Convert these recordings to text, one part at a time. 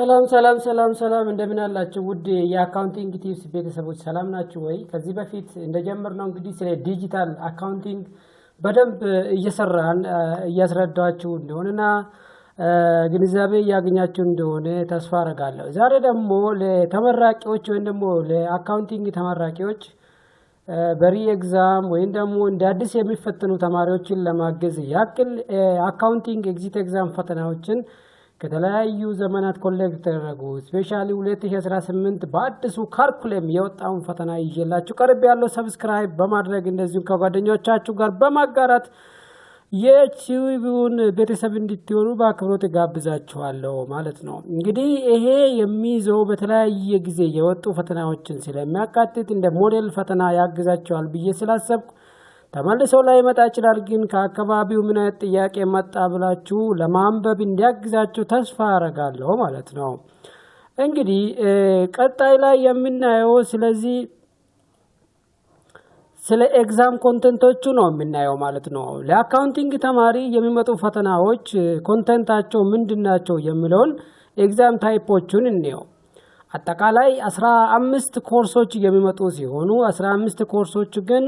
ሰላም እንደምን አላችሁ ውድ የአካውንቲንግ ቲፕስ ቤተሰቦች ሰላም ናችሁ ወይ? ከዚህ በፊት እንደጀመርነው እንግዲህ ስለ ዲጂታል አካውንቲንግ በደንብ እያስረዳችሁ እንደሆነና ግንዛቤ ያገኛችሁ እንደሆነ ተስፋ አደርጋለሁ። ዛሬ ደግሞ ለተመራቂዎች ወይም ደግሞ ለአካውንቲንግ ተመራቂዎች በሪ ኤግዛም ወይም ደግሞ እንደ አዲስ የሚፈተኑ ተማሪዎችን ለማገዝ ያክል አካውንቲንግ ኤግዚት ኤግዛም ፈተናዎችን ከተለያዩ ዘመናት ኮሌክት ተደረጉ ስፔሻሊ 2018 በአዲሱ ካርኩለም የወጣውን ፈተና ይዤላችሁ ቀርብ ያለው ሰብስክራይብ በማድረግ እንደዚሁ ከጓደኞቻችሁ ጋር በማጋራት የዩቲዩብን ቤተሰብ እንድትሆኑ በአክብሮት ጋብዛችኋለሁ ማለት ነው። እንግዲህ ይሄ የሚይዘው በተለያየ ጊዜ የወጡ ፈተናዎችን ስለሚያካትት እንደ ሞዴል ፈተና ያግዛችኋል ብዬ ስላሰብኩ ተመልሶ ላይ መጣ ይችላል። ግን ከአካባቢው ምን አይነት ጥያቄ መጣ ብላችሁ ለማንበብ እንዲያግዛችሁ ተስፋ አደርጋለሁ ማለት ነው። እንግዲህ ቀጣይ ላይ የምናየው ስለ ኤግዛም ኮንቴንቶቹ ነው የምናየው ማለት ነው። ለአካውንቲንግ ተማሪ የሚመጡ ፈተናዎች ኮንቴንታቸው ምንድናቸው የሚለውን ኤግዛም ታይፖቹን እንየው። አጠቃላይ 15 ኮርሶች የሚመጡ ሲሆኑ 15 ኮርሶች ግን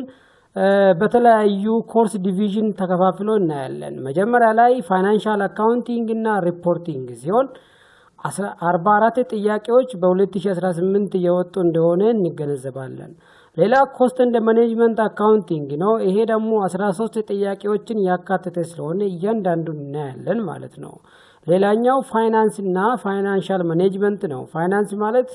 በተለያዩ ኮርስ ዲቪዥን ተከፋፍሎ እናያለን። መጀመሪያ ላይ ፋይናንሻል አካውንቲንግ እና ሪፖርቲንግ ሲሆን 44 ጥያቄዎች በ2018 የወጡ እንደሆነ እንገነዘባለን። ሌላ ኮስት እንደ ማኔጅመንት አካውንቲንግ ነው። ይሄ ደግሞ 13 ጥያቄዎችን ያካተተ ስለሆነ እያንዳንዱን እናያለን ማለት ነው። ሌላኛው ፋይናንስ እና ፋይናንሻል ማኔጅመንት ነው። ፋይናንስ ማለት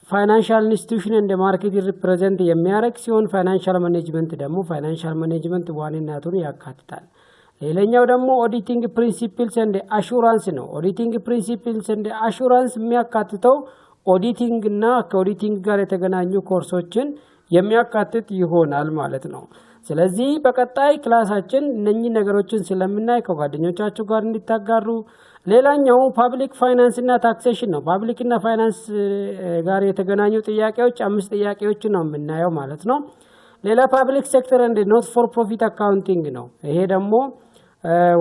ፋይናንሻል ኢንስቲትዩሽን እንደ ማርኬት ሪፕሬዘንት የሚያደርግ ሲሆን ፋይናንሻል ማኔጅመንት ደግሞ ፋይናንሻል ማኔጅመንት ዋናነቱን ያካትታል። ሌላኛው ደግሞ ኦዲቲንግ ፕሪንሲፕልስ እንደ አሹራንስ ነው። ኦዲቲንግ ፕሪንሲፕልስ እንደ አሹራንስ የሚያካትተው ኦዲቲንግ እና ከኦዲቲንግ ጋር የተገናኙ ኮርሶችን የሚያካትት ይሆናል ማለት ነው። ስለዚህ በቀጣይ ክላሳችን እነኚህ ነገሮችን ስለምናይ ከጓደኞቻችሁ ጋር እንድታጋሩ። ሌላኛው ፓብሊክ ፋይናንስ እና ታክሴሽን ነው። ፓብሊክ እና ፋይናንስ ጋር የተገናኙ ጥያቄዎች 5 ጥያቄዎችን ነው የምናየው ማለት ነው። ሌላ ፓብሊክ ሴክተር እንደ ኖት ፎር ፕሮፊት አካውንቲንግ ነው። ይሄ ደግሞ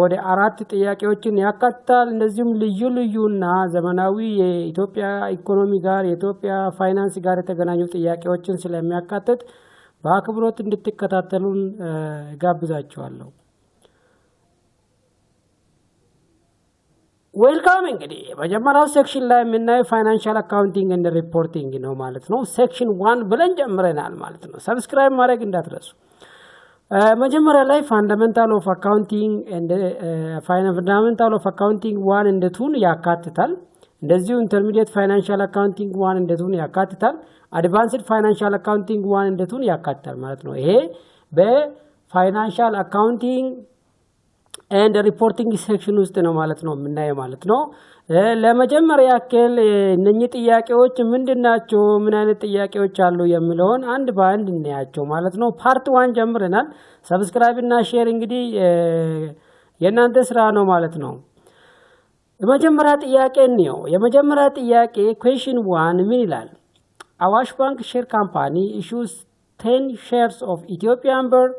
ወደ 4 ጥያቄዎችን ያካትታል። እንደዚሁም ልዩና ዘመናዊ የኢትዮጵያ ኢኮኖሚ ጋር የኢትዮጵያ ፋይናንስ ጋር የተገናኙ ጥያቄዎችን ስለሚያካትት በአክብሮት እንድትከታተሉን ጋብዛችኋለሁ። ዌልካም። እንግዲህ መጀመሪያው ሴክሽን ላይ የምናየው ፋይናንሻል አካውንቲንግ ኤንድ ሪፖርቲንግ ነው ማለት ነው። ሴክሽን 1 ብለን ጀምረናል ማለት ነው። ሰብስክራይብ ማድረግ እንዳትረሱ። መጀመሪያ ላይ ፋንዳሜንታል ኦፍ አካውንቲንግ ኤንድ ፋንዳሜንታል ኦፍ አካውንቲንግ 1 and 2 ያካትታል። እንደዚሁ ኢንተርሚዲየት ፋይናንሻል አካውንቲንግ 1 and 2 ያካትታል። አድቫንስድ ፋይናንሻል አካውንቲንግ 1 and 2 ያካትታል ማለት ነው። ይሄ በፋይናንሻል አካውንቲንግ ኤንድ ሪፖርቲንግ ሴክሽን ውስጥ ነው ማለት ነው የምናየው ማለት ነው። ለመጀመሪያ ያክል እነኚህ ጥያቄዎች ምንድናቸው፣ ምን አይነት ጥያቄዎች አሉ የሚለውን አንድ በአንድ እናያቸው ማለት ነው። ፓርት 1 ጀምረናል። ሰብስክራይብ እና ሼር እንግዲህ የእናንተ ስራ ነው ማለት ነው። የመጀመሪያ ጥያቄ ነው። የመጀመሪያ ጥያቄ ኩዌስችን 1 ምን ይላል? አዋሽ ባንክ ሼር ካምፓኒ ኢሹስ 10 shares of Ethiopian Birr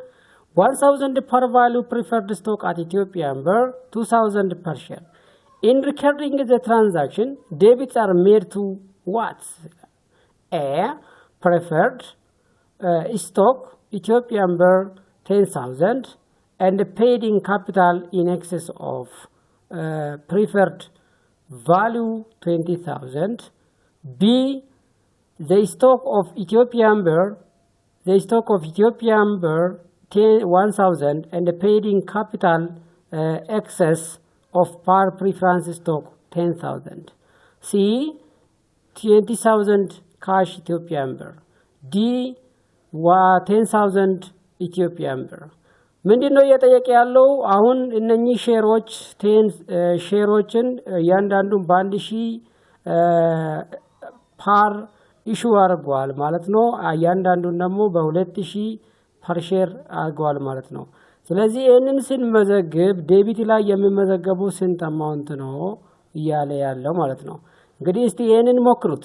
1000 per value preferred stock at Ethiopian Birr 2000 per share. In recording the transaction, debits are made to what? A. Preferred stock Ethiopian Birr 10,000 and paid in capital in excess of preferred value 20,000. B. The stock of Ethiopian Birr 1,000 and paid in capital excess of par preference stock 10,000. C. 20,000 cash Ethiopian Birr. D. 10,000 Ethiopian Birr. ምንድነው እየጠየቀ ያለው? አሁን እነኚህ ሼሮች 10 ሼሮችን እያንዳንዱን በ1000 ፓር ኢሹ አድርጓል ማለት ነው። እያንዳንዱን ደግሞ በ2000 ፐር ሼር አድርጓል ማለት ነው። ስለዚህ ይህንን ስንመዘግብ ዴቢት ላይ የሚመዘገቡ ስንት አማውንት ነው እያለ ያለው ማለት ነው። እንግዲህ እስቲ ይህንን ሞክሩት።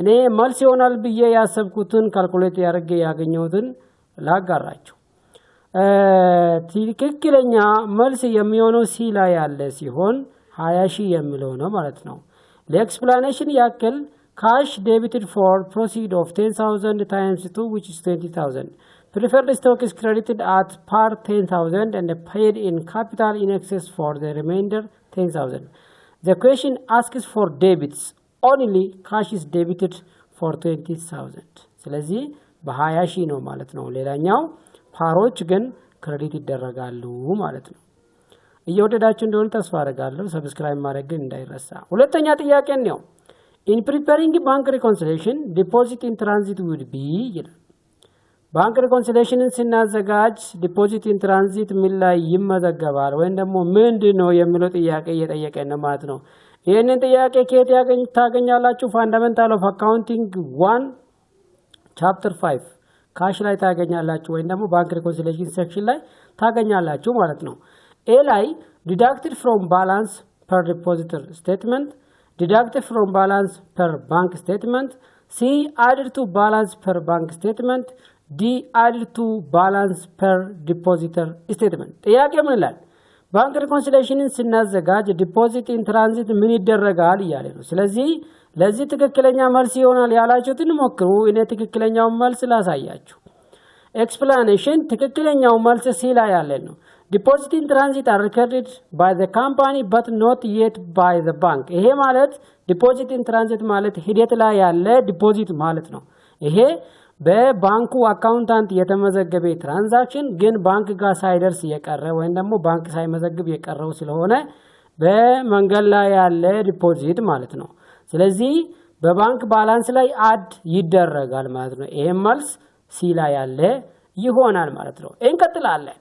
እኔ መልስ ይሆናል ብዬ ያሰብኩትን ካልኩሌት ያደርጌ ያገኘሁትን ላጋራችሁ። ትክክለኛ መልስ የሚሆነው ሲ ላይ ያለ ሲሆን 20,000 የሚለው ነው ማለት ነው። ለኤክስፕላኔሽን ያክል cash debited for proceed of 10,000 times 2 which is 20,000. Preferred stock is credited at par 10,000 and paid in capital in excess for the remainder 10,000. The question asks for debits. Only cash is debited for 20,000. ስለዚህ በ20,000 ነው ማለት ነው። ሌላኛው ፓሮች ግን ክሬዲት ይደረጋሉ ማለት ነው። እየወደዳችሁ እንደሆነ ተስፋ አደርጋለሁ። ሰብስክራይብ ማድረግ ግን እንዳይረሳ። ሁለተኛ ጥያቄ ነው። In preparing bank reconciliation, deposit in transit would be bank reconciliation ስናዘጋጅ deposit in transit ምን ላይ ይመዘገባል ወይም ደግሞ ምንድነው የሚለው ጥያቄ እየጠየቀን ነው ማለት ነው። ይሄንን ጥያቄ ከየት ታገኛላችሁ? ፋንዳሜንታል ኦፍ አካውንቲንግ 1 ቻፕተር 5 ካሽ ላይ ታገኛላችሁ ወይም ደግሞ ባንክ ሪኮንሲሊዬሽን ሴክሽን ላይ ታገኛላችሁ ማለት ነው። ኤ ላይ deducted from balance per depositor statement, deducted from balance per bank statement, C added to balance per bank statement, D added to balance per depositor statement. ጥያቄ ምን ይላል? ባንክ ሪኮንሲሊዬሽንን ስናዘጋጅ ዲፖዚት ኢን ትራንዚት ምን ይደረጋል እያለ ነው። ስለዚህ ለዚህ ትክክለኛ መልስ ይሆናል ያላችሁትን ሞክሩ። እኔ ትክክለኛውን መልስ ላሳያችሁ። ኤክስፕላኔሽን ትክክለኛው መልስ ሲ ላይ ያለ ነው። Deposit in transit are recorded by the company but not yet by the bank. ይሄ ማለት deposit in transit ማለት ሂደት ላይ ያለ ዲፖዚት ማለት ነው። ይሄ በባንኩ አካውንታንት የተመዘገበ ትራንዛክሽን ግን ባንክ ጋር ሳይደርስ የቀረ ወይም ደግሞ ባንክ ሳይመዘግብ የቀረው ስለሆነ በመንገድ ላይ ያለ ዲፖዚት ማለት ነው። ስለዚህ በባንክ ባላንስ ላይ አድ ይደረጋል ማለት ነው። ይሄ መልስ ሲ ላይ ያለ ይሆናል ማለት ነው። እንቀጥላለን።